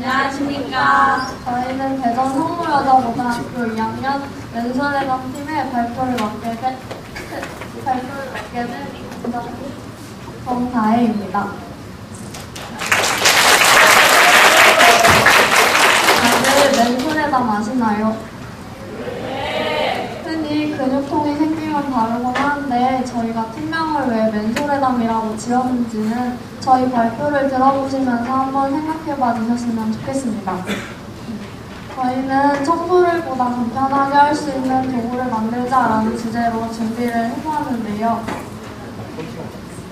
안녕하십니까. 저희는 대전 성모여자고등학교 2학년 맨손해담팀의 발표를 맡게 된 정다혜입니다. 다들 맨손해담 아시나요? 흔히 근육통이 생기면 다루곤 하는데 저희가 팀명을 왜 맨손해담이라고 지었는지는 저희 발표를 들어보시면서 한번 생각해봐 주셨으면 좋겠습니다. 저희는 청소를 보다 간편하게 할 수 있는 도구를 만들자라는 주제로 준비를 해보았는데요.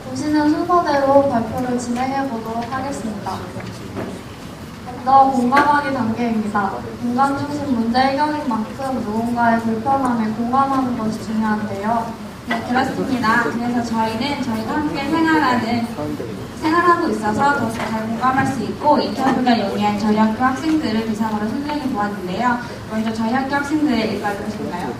보시는 순서대로 발표를 진행해 보도록 하겠습니다. 먼저 공감하기 단계입니다. 공감 중심 문제 해결인 만큼 누군가의 불편함에 공감하는 것이 중요한데요. 네, 그렇습니다. 그래서 저희는 저희가 함께 생활하고 있어서 더 잘 공감할 수 있고 인터뷰가 용이한 저희 학교 학생들을 대상으로 선정해 보았는데요. 먼저 저희 학교 학생들의 일과를 보실까요?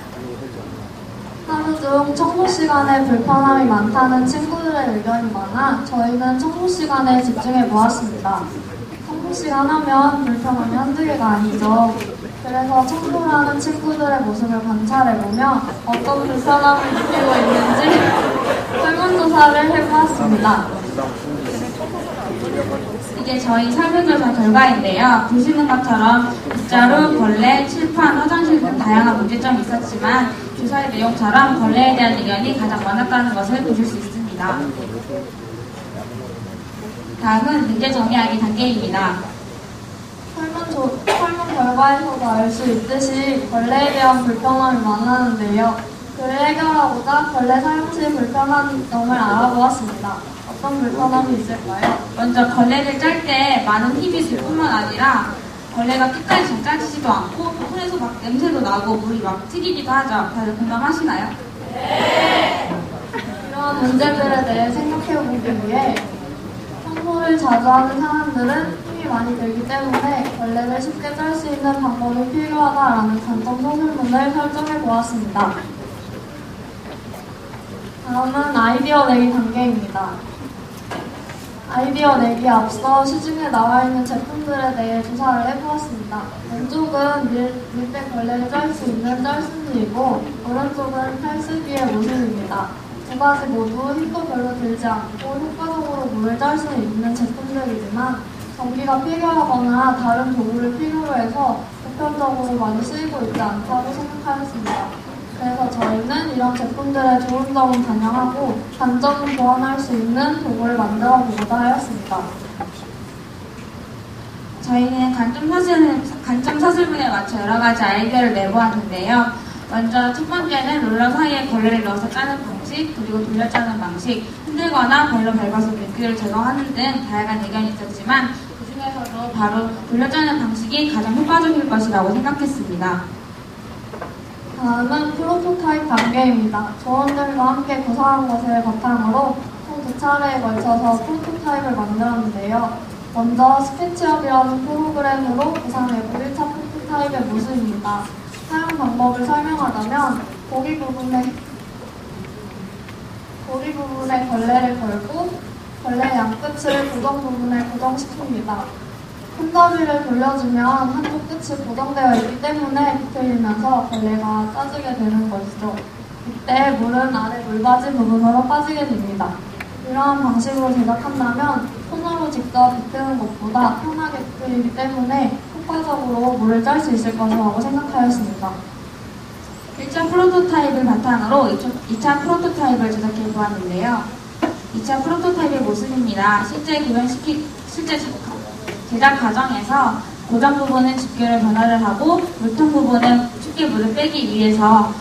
하루 중 청소 시간에 불편함이 많다는 친구들의 의견이 많아 저희는 청소 시간에 집중해 보았습니다. 청소 시간 하면 불편함이 한두 개가 아니죠. 그래서 청소를 하는 친구들의 모습을 관찰해보며 어떤 불편함을 느끼고 있는지 설문조사를 해보았습니다. 이게 저희 설문조사 결과인데요. 보시는 것처럼 빗자루, 벌레, 칠판, 화장실 등 다양한 문제점이 있었지만 조사의 내용처럼 벌레에 대한 의견이 가장 많았다는 것을 보실 수 있습니다. 다음은 문제 정리하기 단계입니다. 설문 결과에서도 알 수 있듯이 벌레에 대한 불편함이 많았는데요. 그를 해결하고자 벌레 사용 시 불편한 점을 알아보았습니다. 어떤 불편함이 있을까요? 먼저 벌레를 짤 때 많은 힘이 있을 뿐만 아니라 벌레가 끝까지 잘 짜지지도 않고 손에서 막 냄새도 나고 물이 막 튀기기도 하죠. 다들 공감하시나요? 네! 이러한 문제들에 대해 생각해보기 위해 청소를 자주 하는 사람들은 힘이 많이 들기 때문에 벌레를 쉽게 짤 수 있는 방법이 필요하다라는 관점 서술문을 설정해보았습니다. 다음은 아이디어 내기 단계입니다. 아이디어 내기에 앞서 시중에 나와 있는 제품들에 대해 조사를 해보았습니다. 왼쪽은 밀대 걸레를 짤 수 있는 짤순지이고 오른쪽은 탈수기의 모습입니다. 두 가지 모두 힘도 별로 들지 않고 효과적으로 물을 짤 수 있는 제품들이지만 전기가 필요하거나 다른 도구를 필요로 해서 보편적으로 많이 쓰이고 있지 않다고 생각하였습니다. 그래서 저희는 이런 제품들의 좋은 점은 반영하고 단점은 보완할 수 있는 도구를 만들어 보고자 하였습니다. 저희는 간점 사슬문에 맞춰 여러 가지 아이디어를 내보았는데요. 먼저 첫 번째는 롤러 사이에 걸레를 넣어서 짜는 방식, 그리고 돌려 짜는 방식, 흔들거나 발로 밟아서 물기를 제거하는 등 다양한 의견이 있었지만 그 중에서도 바로 돌려 짜는 방식이 가장 효과적일 것이라고 생각했습니다. 다음은 프로토타입 단계입니다. 조원들과 함께 구상한 것을 바탕으로 총 2차례에 걸쳐서 프로토타입을 만들었는데요. 먼저 스케치업이라는 프로그램으로 구상해본 1차 프로토타입의 모습입니다. 사용 방법을 설명하자면 고리 부분에 걸레를 걸고 걸레 양끝을 고정 부분에 고정시킵니다. 손잡이를 돌려주면 한쪽 끝이 고정되어 있기 때문에 비틀리면서 벌레가 짜지게 되는 것이죠. 이때 물은 아래 물받이 부분으로 빠지게 됩니다. 이러한 방식으로 제작한다면 손으로 직접 비트는 것보다 편하게 비틀리기 때문에 효과적으로 물을 짤 수 있을 것이라고 생각하였습니다. 1차 프로토타입을 바탕으로 2차 프로토타입을 제작해 보았는데요. 2차 프로토타입의 모습입니다. 실제 제작 과정에서 고정 부분은 집게로 변화를 하고 물통 부분은 쉽게 물을 빼기 위해서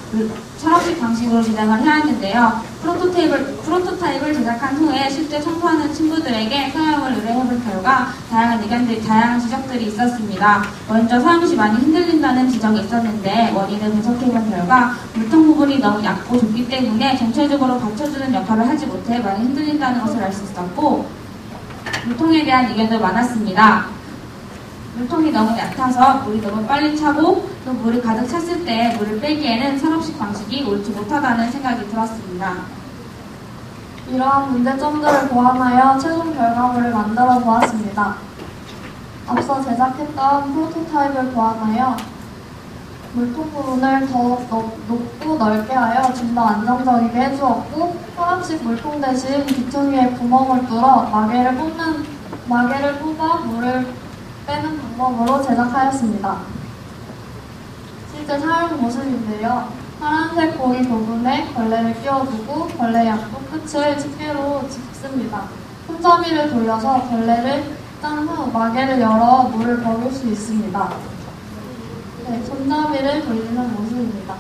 철업식 방식으로 제작을 해야 하는데요. 프로토타입을 제작한 후에 실제 청소하는 친구들에게 사용을 의뢰해본 결과 다양한 지적들이 있었습니다. 먼저 사용 시 많이 흔들린다는 지적이 있었는데 원인을 분석해본 결과 물통 부분이 너무 얇고 좁기 때문에 전체적으로 받쳐주는 역할을 하지 못해 많이 흔들린다는 것을 알 수 있었고 물통에 대한 의견도 많았습니다. 물통이 너무 얕아서 물이 너무 빨리 차고 또 물이 가득 찼을 때 물을 빼기에는 산업식 방식이 옳지 못하다는 생각이 들었습니다. 이러한 문제점들을 보완하여 최종 결과물을 만들어 보았습니다. 앞서 제작했던 프로토타입을 보완하여 물통 부분을 더 높고 넓게 하여 좀 더 안정적이게 해주었고, 서랍식 물통 대신 기퉁 위에 구멍을 뚫어 마개를 뽑아 물을 빼는 방법으로 제작하였습니다. 실제 사용 모습인데요. 파란색 고리 부분에 걸레를 끼워두고 걸레 양쪽 끝을 집게로 짚습니다. 손잡이를 돌려서 걸레를 짠 후 마개를 열어 물을 버릴 수 있습니다. 네, 손잡이를 돌리는 모습입니다.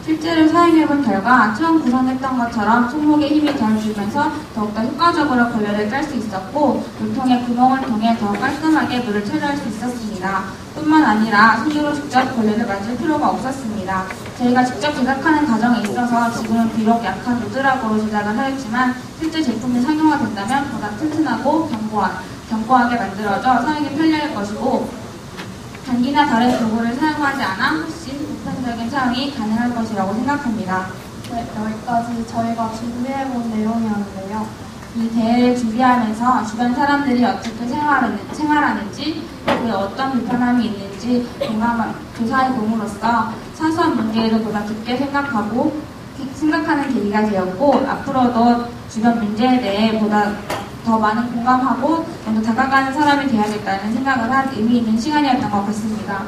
실제로 사용해본 결과 처음 구성했던 것처럼 손목에 힘이 덜 주면서 더욱더 효과적으로 걸레를 깔 수 있었고, 물통의 구멍을 통해 더 깔끔하게 물을 처리할 수 있었습니다. 뿐만 아니라 손으로 직접 걸레를 만질 필요가 없었습니다. 저희가 직접 제작하는 과정에 있어서 지금은 비록 약한 로드락으로 제작을 하였지만 실제 제품이 상용화 된다면 보다 튼튼하고 견고하게 만들어져 사용이 편리할 것이고, 단기나 다른 도구를 사용하지 않아 훨씬 보편적인 사용이 가능할 것이라고 생각합니다. 네, 여기까지 저희가 준비해본 내용이었는데요. 이 대회를 준비하면서 주변 사람들이 어떻게 생활하는지, 그에 어떤 불편함이 있는지 조사해 봄으로써 사소한 문제에도 보다 깊게 생각하는 계기가 되었고, 앞으로도 주변 문제에 대해 보다 더 많은 공감하고 먼저 다가가는 사람이 되야겠다는 생각을 한 의미 있는 시간이었던 것 같습니다.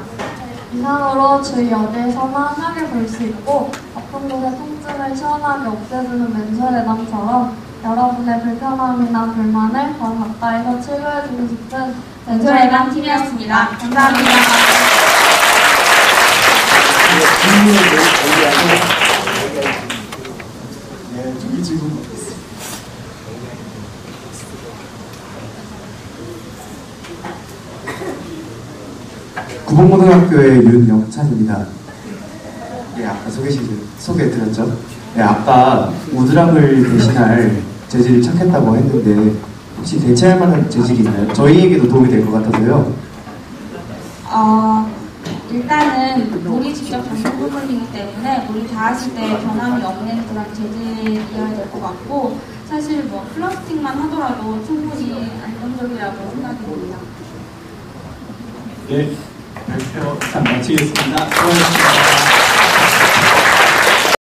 이상으로 저희 여대에서만 흔하게 볼 수 있고, 아픈 곳의 통증을 시원하게 없애주는 멘솔의담처럼 여러분의 불편함이나 불만을 더 가까이서 치료해주고 싶은 멘솔의담 팀이었습니다. 감사합니다. 네, 저기 지금 구봉고등학교의 윤영찬입니다. 예, 아까 소개해드렸죠? 네, 아까 우드락을 대신할 재질을 찾겠다고 했는데 혹시 대체할 만한 재질이 있나요? 저희에게도 도움이 될 것 같아서요. 일단은 물이 직접 닿는 부분이기 때문에 물이 닿았을 때 변함이 없는 그런 재질이어야 될 것 같고, 사실 뭐 플라스틱만 하더라도 충분히 안정적이라고 생각이 듭니다. 네, 발표 잘 마치겠습니다. 수고하셨습니다.